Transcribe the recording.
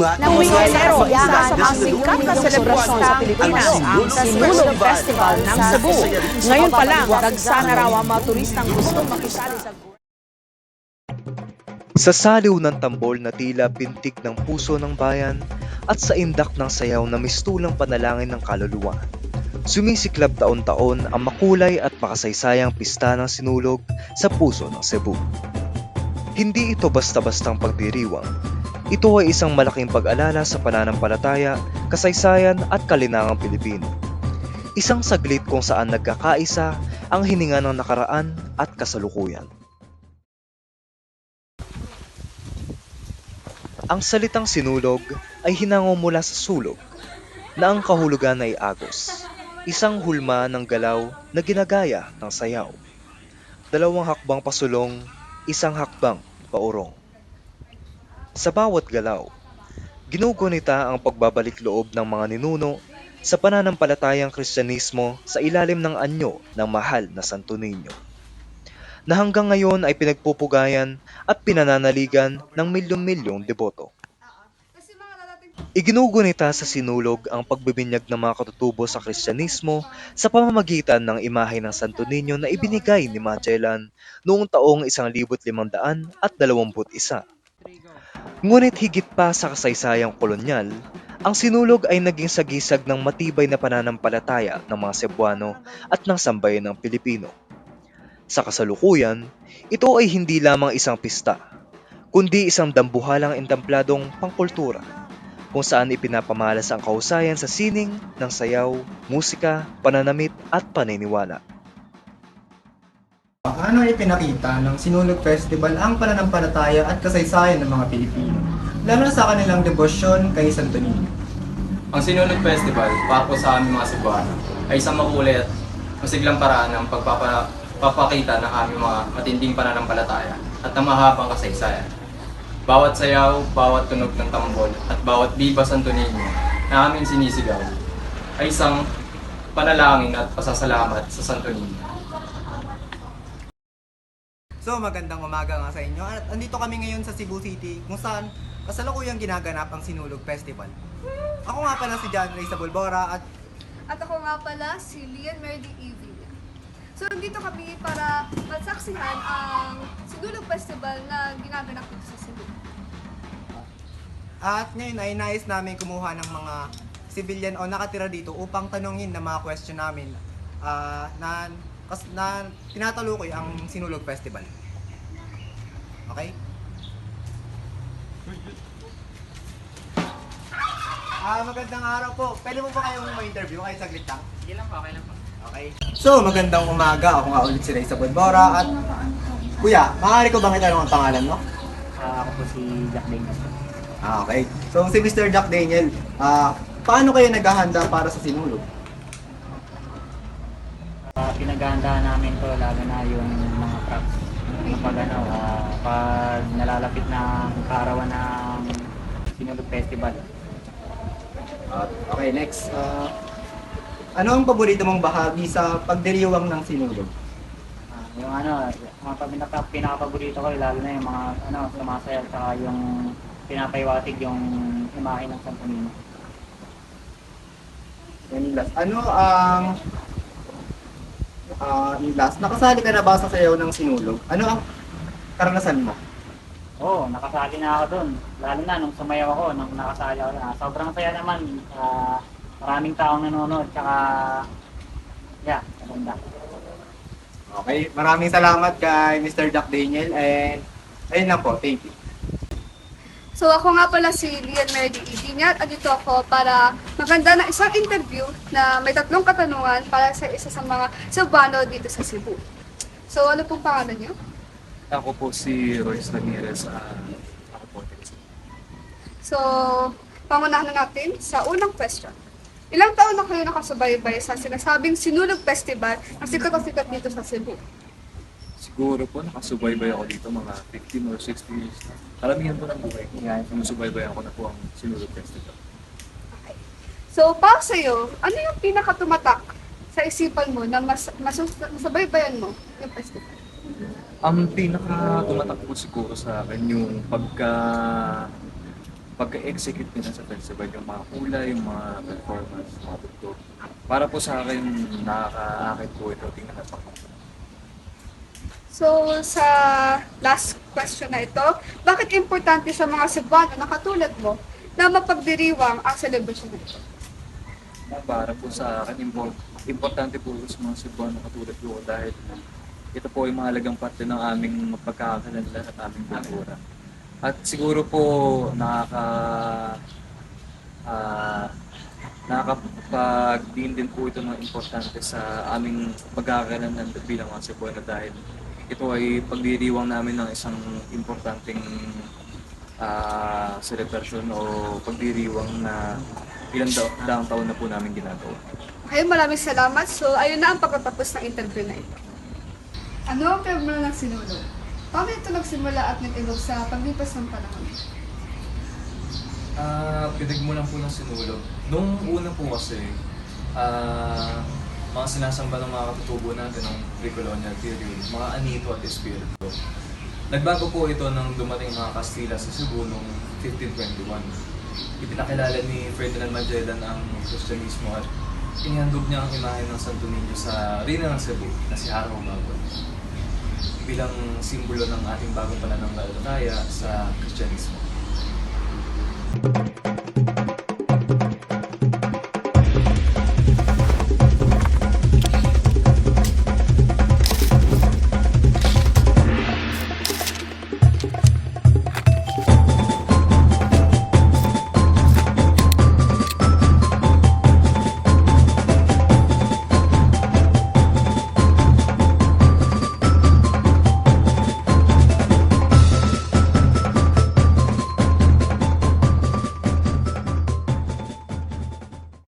Tuwing Enero, isa sa mga sikat na selebrasyon sa Pilipinas ang Sinulog Festival ng Cebu. Ngayon pa lang, dagsa na raw ang mga turistang gustong makisali sa Sa saliw ng tambol na tila pintig ng puso ng bayan at sa indak ng sayaw na mistulang panalangin ng kaluluwa, sumisiklab taon-taon ang makulay at makasaysayang pista ng sinulog sa puso ng Cebu. Hindi ito basta-bastang pagdiriwang. Ito ay isang malaking pag-alala sa pananampalataya, kasaysayan at kalinangang Pilipino. Isang saglit kung saan nagkakaisa ang hininga ng nakaraan at kasalukuyan. Ang salitang sinulog ay hinango mula sa sulog, na ang kahulugan ay agos, isang hulma ng galaw na ginagaya ng sayaw. Dalawang hakbang pasulong, isang hakbang paurong. Sa bawat galaw, ginugunita ang pagbabalik loob ng mga ninuno sa pananampalatayang Kristyanismo sa ilalim ng anyo ng mahal na Santo Niño, na hanggang ngayon ay pinagpupugayan at pinananaligan ng milyon-milyong deboto. Iginugunita sa sinulog ang pagbibinyag ng mga katutubo sa Kristyanismo sa pamamagitan ng imahe ng Santo Niño na ibinigay ni Magellan noong taong 1521. Ngunit higit pa sa kasaysayang kolonyal, ang sinulog ay naging sagisag ng matibay na pananampalataya ng mga Cebuano at ng sambayan ng Pilipino. Sa kasalukuyan, ito ay hindi lamang isang pista, kundi isang dambuhalang entampladong pangkultura, kung saan ipinapamalas ang kahusayan sa sining ng sayaw, musika, pananamit at paniniwala. Paano ipinakita ng Sinulog Festival ang pananampalataya at kasaysayan ng mga Pilipino, lalo na sa kanilang debosyon kay Santo Niño? Ang Sinulog Festival, para po sa aming mga Cebuano, ay isang makulay at masiglang paraan ng pagpapakita ng aming mga matinding pananampalataya at ng mahabang kasaysayan. Bawat sayaw, bawat tunog ng tambol, at bawat Viva Santo Niño na aming sinisigaw ay isang panalangin at pasasalamat sa Santo Niño. So magandang umaga nga sa inyo at andito kami ngayon sa Cebu City kung saan kasalukuyang ginaganap ang Sinulog Festival. Ako nga pala si John Ray Sabulbora at ako nga pala si Lian Merdy Evie. So nandito kami para magsaksihan ang Sinulog Festival na ginaganap dito sa Cebu. At ngayon ay nais namin kumuha ng mga civilian o nakatira dito upang tanungin ng mga question namin na tinatalukoy ang Sinulog Festival. Okay? Magandang araw po. Pwede mo ba kayong ma-interview kahit saglit lang? Sige lang po, okay lang po. Okay. So, magandang umaga. Ako nga ulit si Ray Sabulbora at Kuya, maaari ko bang itanong ang pangalan mo? Ako po si Jack Daniel. Okay. So, si Mr. Jack Daniel, paano kayo naghahanda para sa Sinulog? Pinaghahandaan namin to lalo na yung mga props. Pag nalalapit ng kaarawan ng Sinulog Festival. Okay, next. Ano ang paborito mong bahagi sa pagdiriwang ng Sinulog? Yung mga pinakapaborito ko lalo na yung mga sumasayaw at yung pinapaiwatig yung imahe ng Santo Niño. Yung last. Ano ang yung last, nakasali ka na ba sa sayaw ng Sinulog? Ano ang karanasan mo? Oo, nakasali na ako dun. Lalo na nung sumayaw ako, nung nakasali ako na. Sobrang saya naman. Maraming taong nanonood, tsaka maganda. Okay, maraming salamat kay Mr. Jack Daniel and ayun lang po, thank you. So ako nga pala si Lian Merdy Evie at andito ako para maganda na isang interview na may 3 katanungan para sa isa sa mga Cebuano dito sa Cebu. So ano pong pangalan niyo? Ako po si Royce Ramirez. Ako po. So, pangunahan na natin sa unang question. Ilang taon na kayo nakasubaybay sa sinasabing Sinulog Festival na sikat na sikat dito sa Cebu? Siguro po nakasubaybay ako dito mga 15 or 16 years na. Karamihan po ng buhay ko. Sinusubaybay ako na po ang Sinulog Festival. Okay. So, para sa'yo, ano yung pinakatumatak sa isipan mo na masabaybayan mo yung festival? Ang pinaka tumatak po siguro sa akin yung pagka-execute nila sa festival, yung mga kulay, yung mga performance, mga tugtog. Para po sa akin, nakaka-akit po ito, tingnan na pakita. So, sa last question na ito, bakit importante sa mga Cebuano na katulad mo na mapagdiriwang ang celebration na ito? Para po sa akin, importante po sa mga Cebuano katulad ko dahil ito po ay mahalagang parte ng aming pagkakakilanlan at aming kultura. At siguro po nakakapag-din din po ito ng importante sa aming pagkakakilanlan bilang mga Cebuano dahil ito ay pagdiriwang namin ng isang importanteng selebrasyon o pagdiriwang na ilang daang taon na po namin ginagawa. Okay, maraming salamat. So, ayun na ang pagtatapos ng interview na ito. Ano ang pinagmula ng sinulog? Paano ito nagsimula at nag-evolve sa paglipas ng panahon? Pinagmulan po ng sinulog. Nung una po kasi, mga sinasamba ng mga katutubo natin ng pre-colonial period, mga anito at espiritu. Nagbago po ito nang dumating mga Kastila sa Cebu noong 1521. Ipinakilala ni Ferdinand Magellan ang Kristyanismo at inhandog niya ang imahe ng Santo Niño sa rina ng Cebu na si Haro Magon bilang simbolo ng ating bagong pananampalataya sa Kristyanismo.